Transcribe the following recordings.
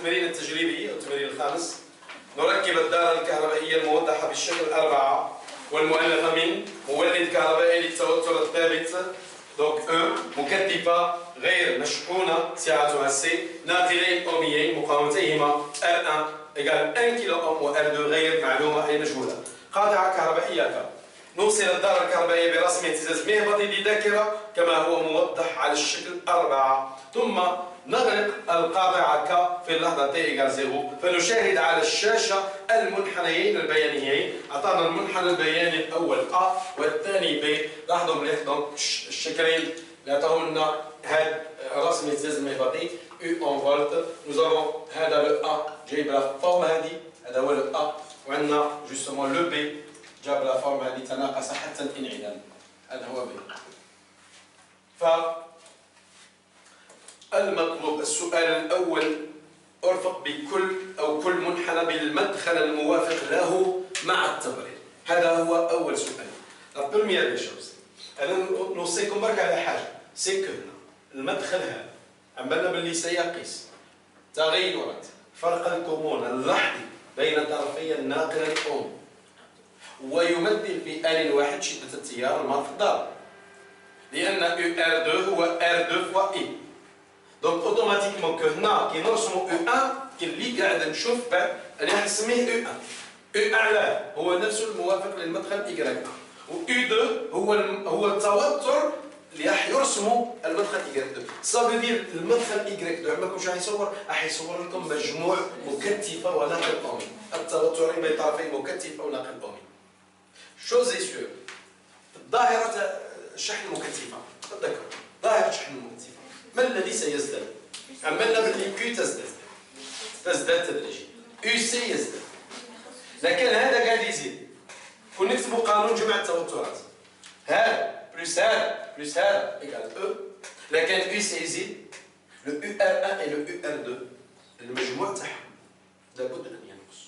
التمرين التجريبي أو التمرين الخامس. نركب الدارة الكهربائية الموضحة بالشكل 4 والمؤلفة من مولد كهربائي للتوتر الثابت دونك مكثفة غير مشحونة سعتها سي ناقلين أوميين مقاومتيهما R1 إيكال 1 كيلو أوم و R2 غير معلومة أي مجهولة. قاطعة كهربائية ك نوصل الدارة الكهربائية برسم اهتزاز مهبطي بذاكرة كما هو موضح على الشكل 4 ثم نغلق القاطعة ك في اللحظة t إيكال 0 فنشاهد على الشاشة المنحنيين البيانيين. أعطانا المنحنى البياني الأول A والثاني B. لاحظوا مليح دونك الشكلين اللي عطاهم لنا هذا رسم اهتزاز المهبطي U en volt. نوزافون هذا لو A جايب لا فورم هذه هذا هو لو A وعندنا جوستومون لو B جاب لا فورم هذه تناقص حتى الانعدام هذا هو B. المطلوب السؤال الأول أرفق بكل أو كل منحنى بالمدخل الموافق له مع التبرير. هذا هو أول سؤال. لا بروميير دي شوز أنا نوصيكم برك على حاجة سي كو المدخل هذا عملنا باللي سيقيس تغيرات فرق الكمون اللحظي بين طرفي الناقلة الأم ويمثل في آن واحد شدة التيار الماء في الدار لأن UR2 هو R2 فوا I. دونك اوتوماتيكمون كو هنا كي نرسمو U1 كي اللي قاعد نشوف بعد انا حنسميه U1. U اعلى هو نفسه الموافق للمدخل Y1 و U2 هو التوتر اللي راح يرسمه المدخل Y2. صافي دير المدخل Y2 عمركم شنو حيصور؟ راح يصور لكم مجموع مكثفه وناقل اومي التوترين بين طرفي مكثفه وناقل اومي. شوزي سور ظاهره الشحن المكثفه تذكر ظاهره الشحن المكثفه ما الذي سيزداد؟ عملنا باللي كيو تزداد تدريجيا يو سي يزداد لكن هذا قاعد يزيد. كون نكتبوا قانون جمع التوترات هذا بلس هذا ايكال او لكن يو سي يزيد لو يو ار 1 و لو يو ار 2 المجموع تاعهم لابد ان ينقص.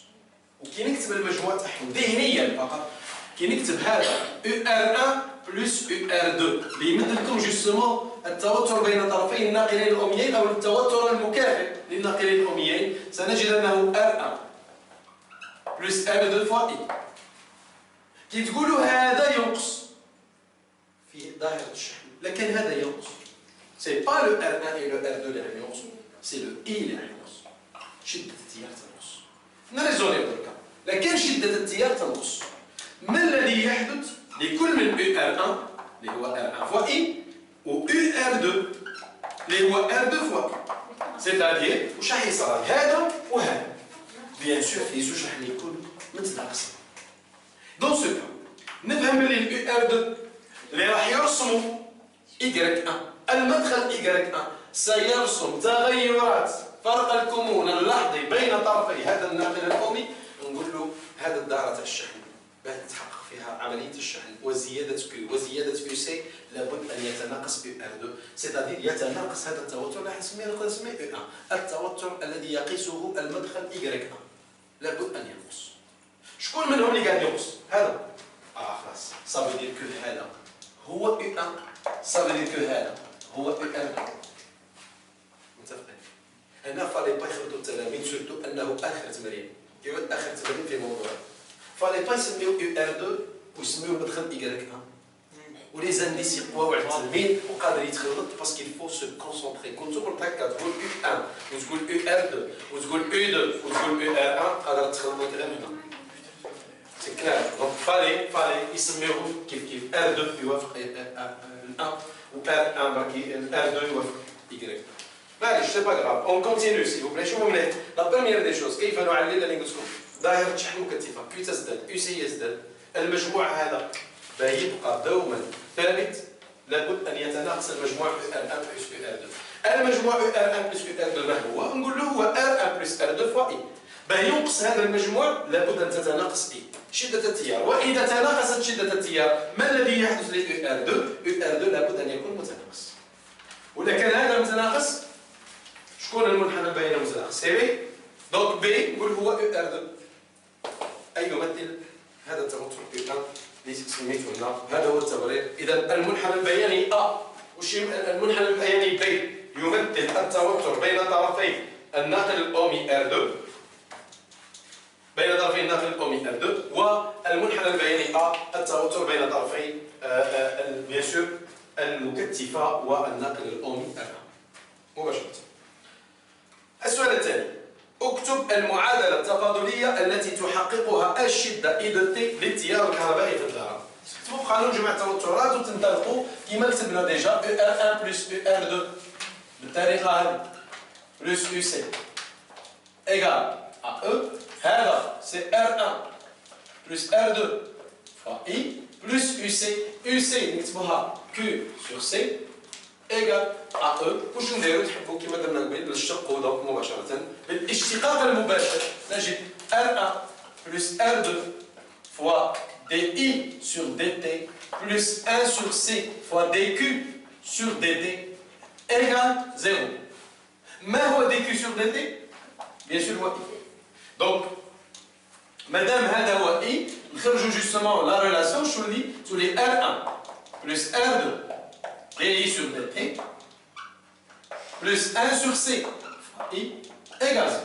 وكي نكتب المجموع تاعهم ذهنيا فقط كي نكتب هذا يو ار 1 بلس يو ار 2 اللي يمثل لكم جوستومون التوتر بين طرفي الناقلين الأميين أو التوتر المكافئ للناقلين الأميين سنجد أنه R1 بلس R2 فوا I. كي تقولوا هذا ينقص في ظاهرة الشحن لكن هذا ينقص سي با لو R1 et لو R2 اللي راح ينقصوا سي لو I اللي راح ينقص. شدة التيار تنقص نريزوني بركا لكن شدة التيار تنقص. ما الذي يحدث لكل من UR1 اللي هو R1 فوا I و UR2 اللي هو R2 فوا سيتادير واش راح يصرى هذا وهذا بيان سور في زوج راح يكونوا متناقصين. دون سو نفهم بلي UR2 اللي راح يرسموا Y1 المدخل Y1 سيرسم تغيرات فرق الكمون اللحظي بين طرفي هذا الناقل الأمي. نقول له هذا الدارة تاع الشحن بعد تحقق فيها عملية الشحن وزيادة Q وزيادة QC لابد أن يتناقص UR2 سيتادير يتناقص هذا التوتر اللي حنسميه U1 التوتر الذي يقيسه المدخل Y1 لابد أن ينقص. شكون منهم اللي قاعد ينقص؟ هذا خلاص صافي دير كو هذا هو U1 صافي دير كو هذا هو UR2 متفقين. هنا فالي با يخلطوا التلاميذ سورتو أنه آخر تمرين يعود آخر تمرين في موضوع فالي با يسميو UR2 ويسميو المدخل Y1 ولي زانديس يقواو على التلميذ وقادر يتخلط باسكو يفو سو كونسونطري. كون تقول هكا تقول U1 وتقول UR2 وتقول U2 وتقول UR1 قادر تخلط غير هنا سي كلار. دونك فالي يسميوهم كيف R2 يوافق L1 و R1 باقي R2 يوافق Y. معليش سي با غراف اون كونتينيو سي فو بلاي. شوفوا مليح لا بروميير دي شوز كيف نعلل اللي قلت لكم ظاهرة شحن مكثفة كي تزداد يو سي يزداد المجموع هذا باه يبقى دوما ثابت لابد ان يتناقص المجموع UR1 بلس UR2. المجموع UR1 بلس UR2 ما هو؟ نقول له هو R1 بلس R2 فوا I. باه ينقص هذا المجموع لابد ان تتناقص I شدة التيار وإذا تناقصت شدة التيار ما الذي يحدث ل UR2 لابد ان يكون متناقص. وإذا كان هذا متناقص شكون المنحنى بين المتناقص؟ سي بي. دونك بي نقول هو UR2 أي يمثل هذا التوتر U1 اللي سميته لنا هذا هو التبرير. إذا المنحنى البياني A وش المنحنى البياني B يمثل التوتر بين طرفي الناقل الأومي R2 بين طرفي الناقل الأومي R2 والمنحنى البياني A التوتر بين طرفي بيان سور المكتفة والناقل الأومي R1 مباشرة. السؤال الثاني: اكتب المعادلة التفاضلية التي تحققها الشدة E de T للتيار الكهربائي في الدارة. تكتبوا قانون جمع التوترات وتنطلقوا كما كتبنا ديجا ER1 بلس ER2 بالطريقة هذه بلس UC إيكال à E. هذا سي R1 بلس R2 فوا I بلس UC. UC نكتبوها Q sur C إيكال à E. واش نديرو؟ تحبوا كما درنا قبيل بالشق دونك مباشرة بالاشتقاق المباشر نجد R1 بلس R2 fois dI sur dt plus 1 sur C fois dQ sur dt égale 0. ما هو dQ sur dt؟ bien sûr هو I. donc مادام هذا هو I نخرجوا justement la relation تولي R1 plus R2 dI sur dt plus 1 sur C fois I égale 0.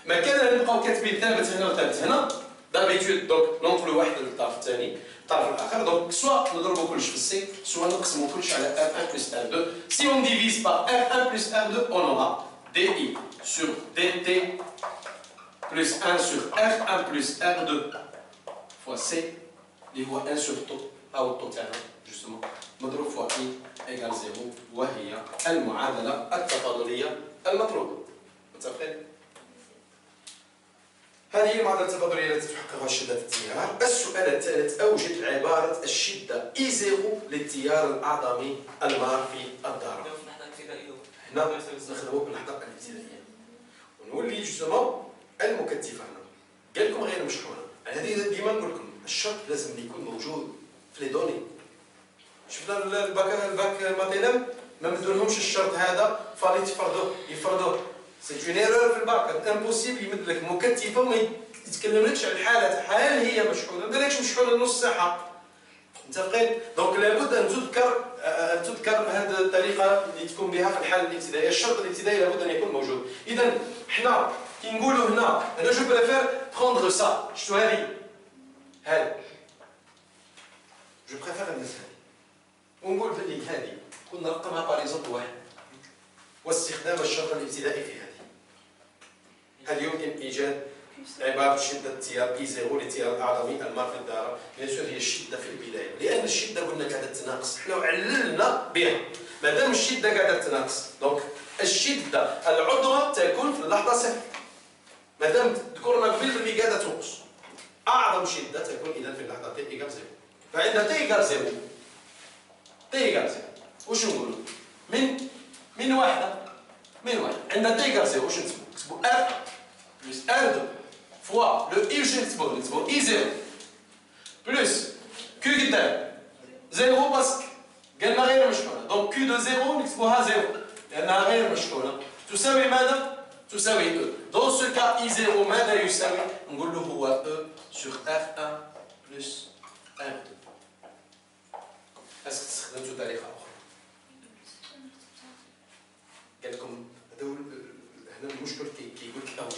ما كان نبقاو كاتبين ثابت هنا وثابت هنا دابيتود دونك ننقلوا واحد للطرف الثاني الطرف الاخر دونك سوا نضربوا كلش في السي سوا نقسموا كلش على R1 plus R2. Si on divise par R1 plus R2 on aura DI sur DT plus 1 sur R1 plus R2 fois C اللي هو 1 sur τ أو التو تاعنا justement مضروب فوا I égale 0 وهي المعادلة التفاضلية المطلوبة. متفقين؟ هذه هي المعادلة التفاضلية التي تحققها شدة التيار. السؤال الثالث: أوجد عبارة الشدة I0 للتيار الأعظمي المار في الدارة. هنا نخدمو باللحظة الابتدائية ونولي جوستومون المكتفة هنا قال لكم غير مشحونة. هذه ديما نقول لكم الشرط لازم يكون موجود في لي دوني. شفنا الباك ماتينام ما مدولهمش الشرط هذا فالي يفرضوه سي اون ايرور في الباك امبوسيبل يمد لك مكتفه وما يتكلملكش على الحالات حال هي مشحونه ما قالكش مشحونه نص ساعه. متفقين؟ دونك لابد ان تذكر هذه الطريقه اللي تكون بها في الحاله الابتدائيه. الشرط الابتدائي لابد ان يكون موجود. اذا حنا كي نقولوا هنا انا جو بريفير بروندر سا شتو هذه جو بريفير الناس هذه ونقول بلي هذه كنا نرقمها باريزونت واحد واستخدام الشرط الابتدائي في هذه. هل يمكن ايجاد عباره شده التيار I0 للتيار الاعظمي المار في الدائره؟ بيان سور هي الشده في البدايه لان الشده قلنا قاعده تناقص حنا عللنا بها. ما دام الشده قاعده تناقص دونك الشده العظمى تكون في اللحظه صفر. ما دام ذكرنا قبل بلي قاعده تنقص اعظم شده تكون اذا في اللحظه T إيكال 0. فعند T إيكال 0 واش نقولوا؟ من واحده عند T إيكال 0 واش نكتبوا R1 plus R2 fois le I واش نكتبوا I0 plus Q قدام 0 باسكو قالنا غير مشحونه دونك Q دو 0 نكتبوها 0 لانها غير مشحونه تساوي ماذا؟ تساوي E. dans ce cas I0 ماذا يساوي؟ نقول له هو E sur R1 plus R2. اسك استخدمتوا طريقه اخرى؟ قال لكم هذا هنا المشكل كيقول لك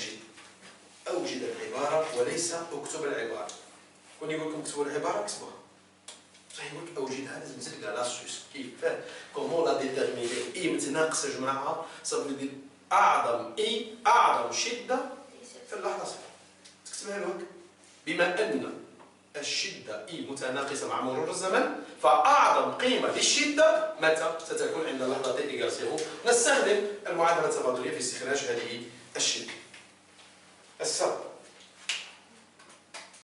اوجد العباره وليس اكتب العباره. كون يقول لكم اكتبوا العباره اكتبوها. صحيح يقول لك اوجدها لازم تلقى لاسوس كيف كومون لا ديتيرميني اي متناقصه يا جماعه صافي ندير اعظم شده في اللحظه صفر تكتبها له هكا. بما ان الشده اي متناقصه مع مرور الزمن فاعظم قيمه للشده متى ستكون عند اللحظه T إيكال 0. نستخدم المعادله التفاضليه في استخراج هذه الشده. السبب